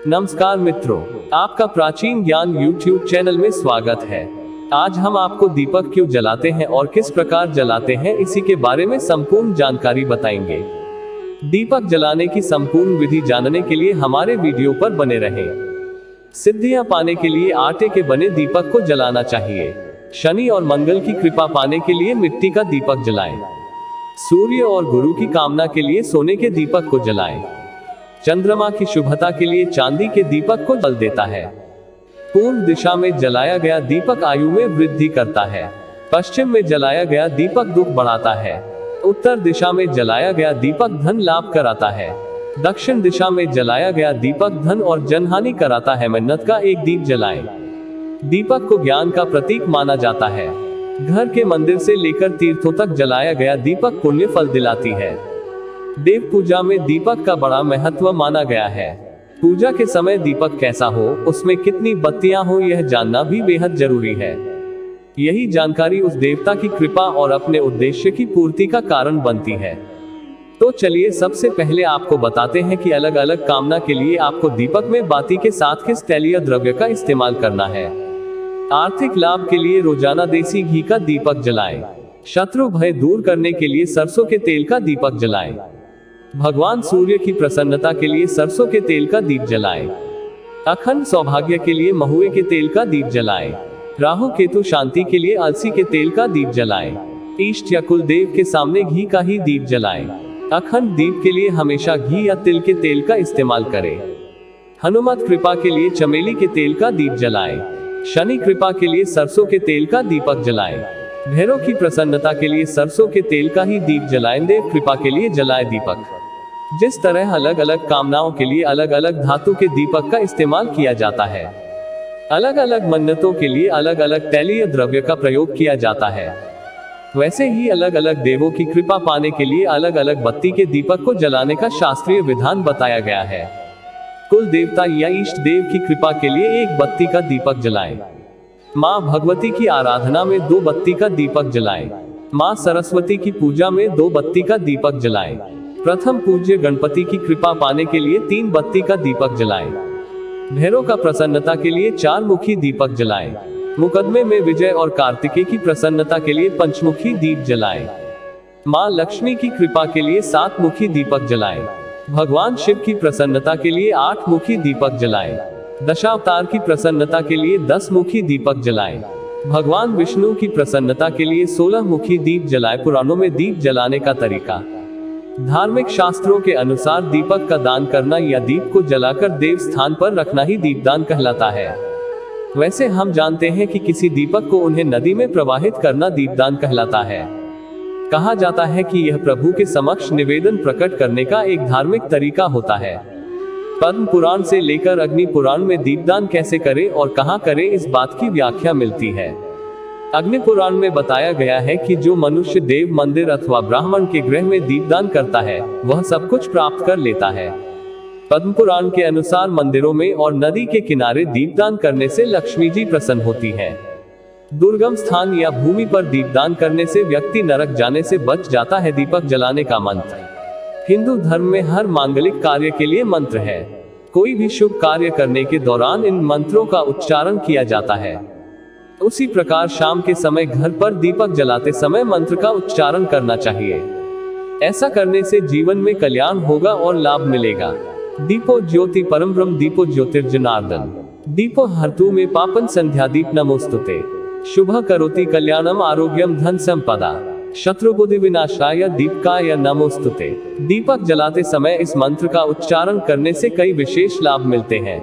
नमस्कार मित्रों, आपका प्राचीन ज्ञान YouTube चैनल में स्वागत है। आज हम आपको दीपक क्यों जलाते हैं और किस प्रकार जलाते हैं इसी के बारे में संपूर्ण जानकारी बताएंगे। दीपक जलाने की संपूर्ण विधि जानने के लिए हमारे वीडियो पर बने रहें। सिद्धियां पाने के लिए आटे के बने दीपक को जलाना चाहिए। शनि और मंगल की कृपा पाने के लिए मिट्टी का दीपक जलाएं। सूर्य और गुरु की कामना के लिए सोने के दीपक को जलाएं। चंद्रमा की शुभता के लिए चांदी के दीपक को जल देता है। पूर्व दिशा में जलाया गया दीपक आयु में वृद्धि करता है। पश्चिम में जलाया गया दीपक दुख बढ़ाता है। उत्तर दिशा में जलाया गया दीपक धन लाभ कराता है। दक्षिण दिशा में जलाया गया दीपक धन और जनहानि कराता है। मन्नत का एक दीप जलाएं। दीपक को ज्ञान का प्रतीक माना जाता है। घर के मंदिर से लेकर तीर्थों तक जलाया गया दीपक पुण्य फल दिलाती है। देव पूजा में दीपक का बड़ा महत्व माना गया है। पूजा के समय दीपक कैसा हो, उसमें कितनी बत्तियां हो, यह जानना भी बेहद जरूरी है। यही जानकारी उस देवता की कृपा और अपने उद्देश्य की पूर्ति का कारण बनती है। तो चलिए सबसे पहले आपको बताते हैं कि अलग अलग कामना के लिए आपको दीपक में बाती के साथ किस तैलीय द्रव्य का इस्तेमाल करना है। आर्थिक लाभ के लिए रोजाना देसी घी का दीपक जलाएं। शत्रु भय दूर करने के लिए सरसों के तेल का दीपक जलाएं। भगवान सूर्य की प्रसन्नता के लिए सरसों के तेल का दीप जलाएं। अखंड सौभाग्य के लिए महुए के तेल का दीप जलाएं। राहु केतु शांति के लिए अलसी के तेल का दीप जलाएं। इष्ट या कुल देव के सामने घी का ही दीप जलाएं। अखंड दीप के लिए हमेशा घी या तिल के तेल का इस्तेमाल करें। हनुमत कृपा के लिए चमेली के तेल का दीप जलाएं। शनि कृपा के लिए सरसों के तेल का दीपक जलाएं। भैरव की प्रसन्नता के लिए सरसों के तेल का ही दीप जलाएं। देव कृपा के लिए जलाएं दीपक। जिस तरह अलग अलग कामनाओं के लिए अलग अलग धातु के दीपक का इस्तेमाल किया जाता है, अलग अलग मन्नतों के लिए अलग अलग तैलीय द्रव्य का प्रयोग किया जाता है, वैसे ही अलग अलग देवों की कृपा पाने के लिए अलग अलग बत्ती के दीपक को जलाने का शास्त्रीय विधान बताया गया है। कुल देवता या इष्ट देव की कृपा के लिए एक बत्ती का दीपक जलाएं। माँ भगवती की आराधना में 2 बत्ती का दीपक जलाएं। माँ सरस्वती की पूजा में 2 बत्ती का दीपक जलाएं। प्रथम पूज्य गणपति की कृपा पाने के लिए 3 बत्ती का दीपक जलाएं। भैरव का प्रसन्नता के लिए 4 मुखी दीपक जलाएं। मुकदमे में विजय और कार्तिकेय की प्रसन्नता के लिए 5 मुखी दीप जलाएं। माँ लक्ष्मी की कृपा के लिए 7 मुखी दीपक जलाएं। भगवान शिव की प्रसन्नता के लिए 8 मुखी दीपक जलाएं। दशावतार की प्रसन्नता के लिए 10 मुखी दीपक जलाएं। भगवान विष्णु की प्रसन्नता के लिए 16 मुखी दीप जलाएं। पुराणों में दीप जलाने का तरीका। धार्मिक शास्त्रों के अनुसार दीपक का दान करना या दीप को जलाकर देव स्थान पर रखना ही दीपदान कहलाता है। वैसे हम जानते हैं कि किसी दीपक को उन्हें नदी में प्रवाहित करना दीपदान कहलाता है। कहा जाता है कि यह प्रभु के समक्ष निवेदन प्रकट करने का एक धार्मिक तरीका होता है। पद्म पुराण से लेकर अग्नि पुराण में दीपदान कैसे करें और कहां करें, इस बात की व्याख्या मिलती है। अग्नि पुराण में बताया गया है कि जो मनुष्य देव मंदिर अथवा ब्राह्मण के गृह में दीपदान करता है वह सब कुछ प्राप्त कर लेता है। पद्म पुराण के अनुसार मंदिरों में और नदी के किनारे दीपदान करने से लक्ष्मी जी प्रसन्न होती है। दुर्गम स्थान या भूमि पर दीपदान करने से व्यक्ति नरक जाने से बच जाता है। दीपक जलाने का मंत्र हिंदू धर्म में हर मांगलिक कार्य के लिए मंत्र है। कोई भी शुभ कार्य करने के दौरान इन मंत्रों का उच्चारण किया जाता है। उसी प्रकार शाम के समय घर पर दीपक जलाते समय मंत्र का उच्चारण करना चाहिए। ऐसा करने से जीवन में कल्याण होगा और लाभ मिलेगा। दीपो ज्योति परम ब्रह्म दीपो ज्योतिर्जनार्दन दीपो हर्तु में पापन संध्या दीप नमोस्तुते शुभ करोति कल्याणम आरोग्यम धन संपदा शत्रुबुद्धि विनाशाय दीपकाय नमोस्तुते। दीपक जलाते समय इस मंत्र का उच्चारण करने से कई विशेष लाभ मिलते हैं।